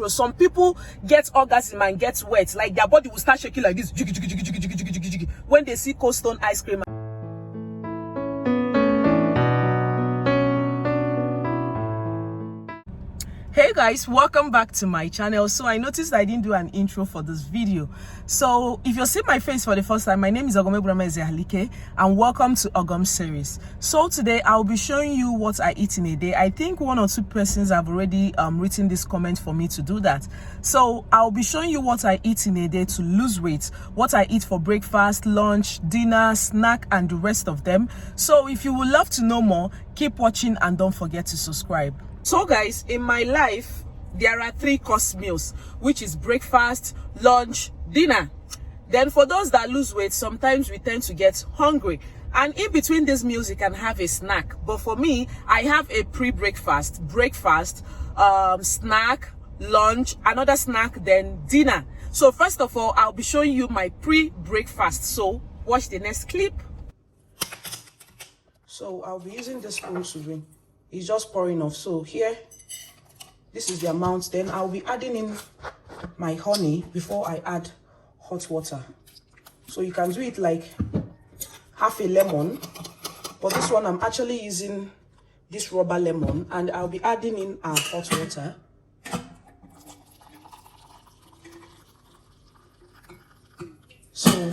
Some people get orgasm and get wet, like their body will start shaking like this when they see Cold Stone ice cream. Hey guys, welcome back to my channel. So I noticed I didn't do an intro for this video. So if you see my face for the first time, my name is OGOM'S, and welcome to OGOM'S series. So today I'll be showing you what I eat in a day. I think 1 or 2 persons have already written this comment for me to do that. So I'll be showing you what I eat in a day to lose weight, what I eat for breakfast, lunch, dinner, snack, and the rest of them. So if you would love to know more, keep watching and don't forget to subscribe. So guys, in my life there are 3-course meals, which is breakfast, lunch, dinner. Then for those that lose weight, sometimes we tend to get hungry, and in between these meals you can have a snack. But for me, I have a pre-breakfast, breakfast, snack, lunch, another snack, then dinner. So first of all, I'll be showing you my pre-breakfast. So watch the next clip. So I'll be using this spoon to drink. It's just pouring off. So here, this is the amount. Then I'll be adding in my honey before I add hot water. So you can do it like half a lemon, but this one I'm actually using this rubber lemon, and I'll be adding in our hot water. So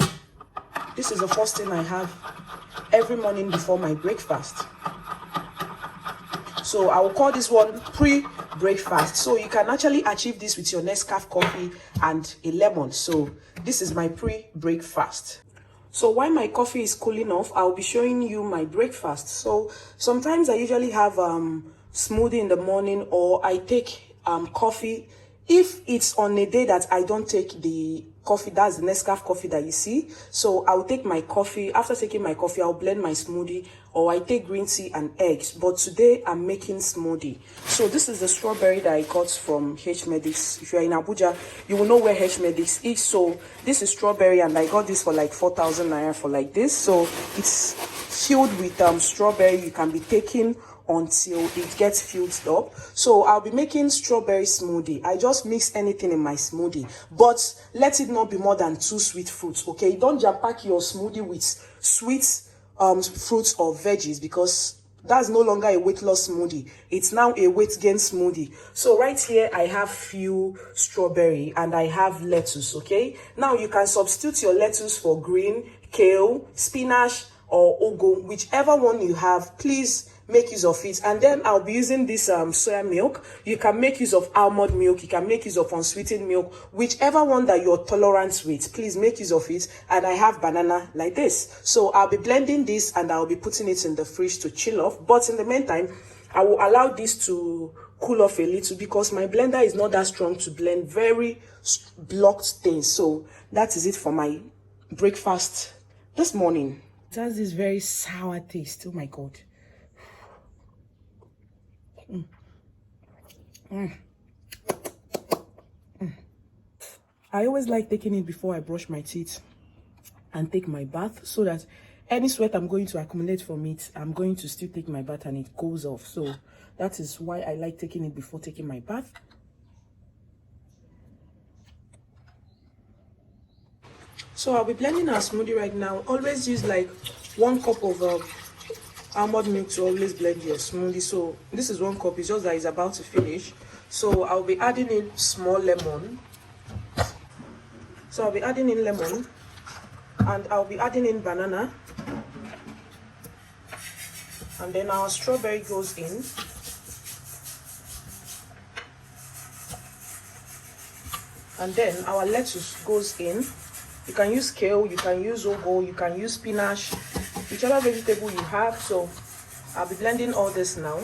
this is the first thing I have every morning before my breakfast. So I will call this one pre-breakfast. So you can actually achieve this with your Nescafe coffee and a lemon. So this is my pre-breakfast. So while my coffee is cooling off, I'll be showing you my breakfast. So sometimes I usually have smoothie in the morning, or I take coffee. If it's on a day that I don't take the coffee, that's the Nescafe coffee that you see. So I'll take my coffee. After taking my coffee, I'll blend my smoothie, or I take green tea and eggs. But today I'm making smoothie. So this is the strawberry that I got from H-Medics. If you're in Abuja, you will know where H-Medics is. So this is strawberry, and I got this for like 4,000 naira for like this. So it's filled with strawberry. You can be taking until it gets filled up. So I'll be making strawberry smoothie. I just mix anything in my smoothie, but let it not be more than 2 sweet fruits. Okay, don't jam pack your smoothie with sweet fruits or veggies, because that's no longer a weight loss smoothie. It's now a weight gain smoothie. So right here I have few strawberry and I have lettuce. Okay, now you can substitute your lettuce for green, kale, spinach, or ugu, whichever one you have. Please make use of it. And then I'll be using this soya milk. You can make use of almond milk, you can make use of unsweetened milk, whichever one that you're tolerant with, please make use of it. And I have banana like this. So I'll be blending this and I'll be putting it in the fridge to chill off. But in the meantime, I will allow this to cool off a little, because my blender is not that strong to blend very blocked things. So that is it for my breakfast this morning. It has this very sour taste. Oh my god. I always like taking it before I brush my teeth and take my bath, so that any sweat I'm going to accumulate from it, I'm going to still take my bath and it goes off. So that is why I like taking it before taking my bath. So I'll be blending our smoothie right now. Always use like 1 cup of almond milk to always blend your smoothie. So this is 1 cup. It's just that it's about to finish. So I'll be adding in small lemon. So I'll be adding in lemon, and I'll be adding in banana, and then our strawberry goes in. And then our lettuce goes in. You can use kale, you can use ugu, you can use spinach, whichever vegetable you have. So I'll be blending all this now.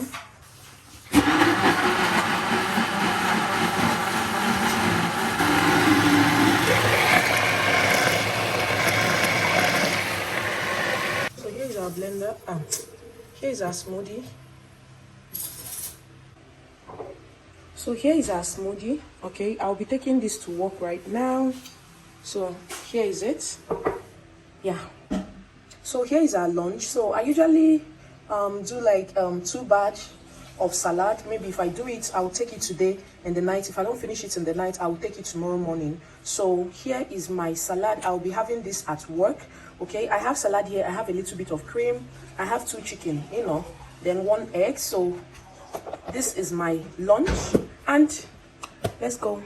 So here is our blender. Here is our smoothie. So here is our smoothie. Okay, I'll be taking this to work right now. So here is it. Yeah. So here is our lunch. So I usually do like 2 batch of salad. Maybe if I do it, I'll take it today in the night. If I don't finish it in the night, I'll take it tomorrow morning. So here is my salad. I'll be having this at work. Okay, I have salad here. I have a little bit of cream. I have 2 chicken, you know, then 1 egg. So this is my lunch, and let's go.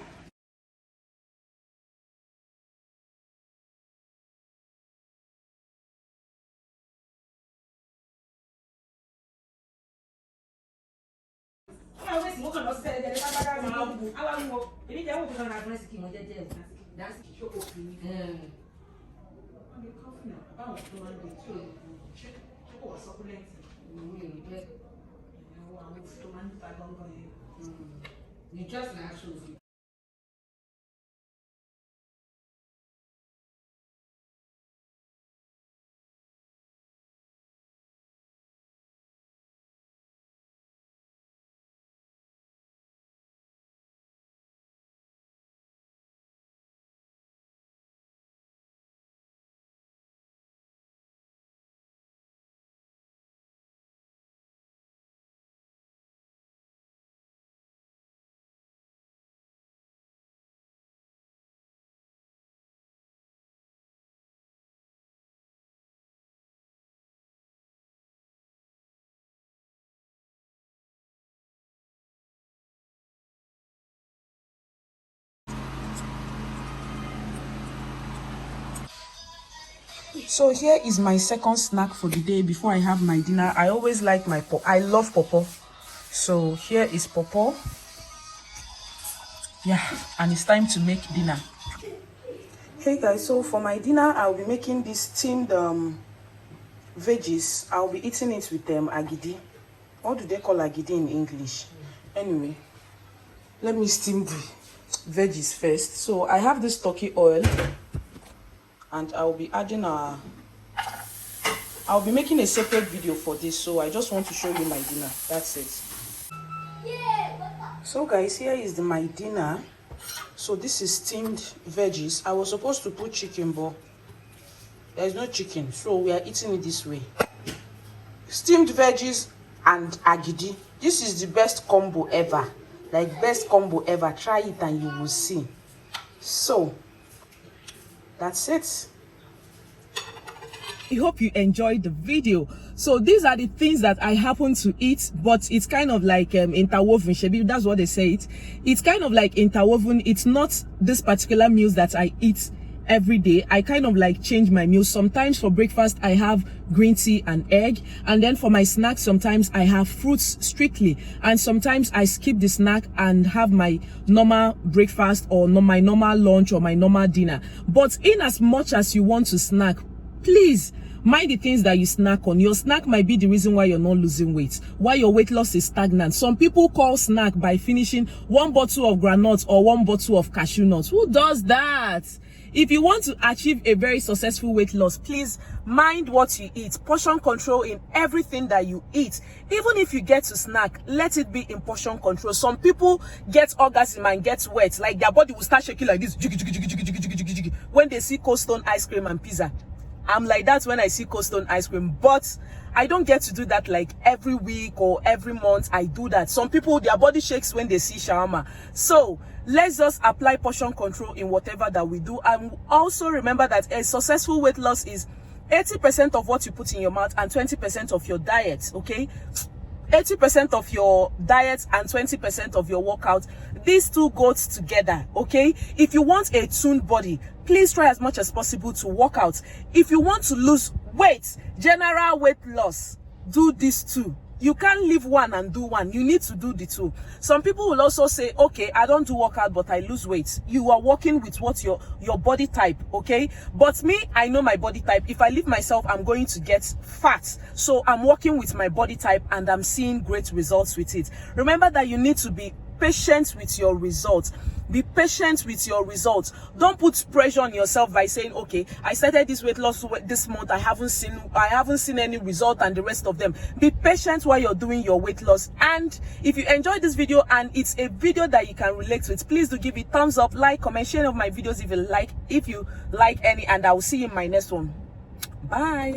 You just naturally. So here is my second snack for the day before I have my dinner. I always like my I love pawpaw. So here is pawpaw. Yeah, and it's time to make dinner. Hey guys, so for my dinner, I'll be making this steamed veggies. I'll be eating it with agidi. What do they call agidi in English? Anyway, let me steam the veggies first. So I have this turkey oil, and I'll be adding I'll be making a separate video for this, so I just want to show you my dinner. That's it. So guys, here is my dinner. So this is steamed veggies. I was supposed to put chicken, but there's no chicken, so we are eating it this way. Steamed veggies and agidi. This is the best combo ever. Like, best combo ever. Try it and you will see. So that's it. I hope you enjoyed the video. So these are the things that I happen to eat, but it's kind of like interwoven. Shebi, that's what they say it. It's kind of like interwoven. It's not this particular meals that I eat every day. I kind of like change my meals. Sometimes for breakfast I have green tea and egg, and then for my snacks sometimes I have fruits strictly, and sometimes I skip the snack and have my normal breakfast or my normal lunch or my normal dinner. But in as much as you want to snack, please mind the things that you snack on. Your snack might be the reason why you're not losing weight, why your weight loss is stagnant. Some people call snack by finishing 1 bottle of granules or 1 bottle of cashew nuts. Who does that? If you want to achieve a very successful weight loss, please mind what you eat. Portion control in everything that you eat. Even if you get to snack, let it be in portion control. Some people get orgasm and get wet, like their body will start shaking like this when they see Cold Stone ice cream and pizza. I'm like that when I see Cold Stone ice cream, but I don't get to do that like every week or every month. I do that. Some people, their body shakes when they see shawarma. So let's just apply portion control in whatever that we do. And also remember that a successful weight loss is 80% of what you put in your mouth and 20% of your diet, okay? 80% of your diet and 20% of your workout. These two go together, okay? If you want a tuned body, please try as much as possible to work out. If you want to lose weight, general weight loss, do these two. You can't leave one and do one. You need to do the two. Some people will also say, okay, I don't do workout, but I lose weight. You are working with what your body type, okay? But me, I know my body type. If I leave myself, I'm going to get fat. So I'm working with my body type and I'm seeing great results with it. Remember that you need to be patient with your results. Be patient with your results. Don't put pressure on yourself by saying, okay, I started this weight loss this month, I haven't seen any result, and the rest of them. Be patient while you're doing your weight loss. And if you enjoyed this video and it's a video that you can relate with, please do give it thumbs up, like, comment, share of my videos if you like any, and I will see you in my next one. Bye.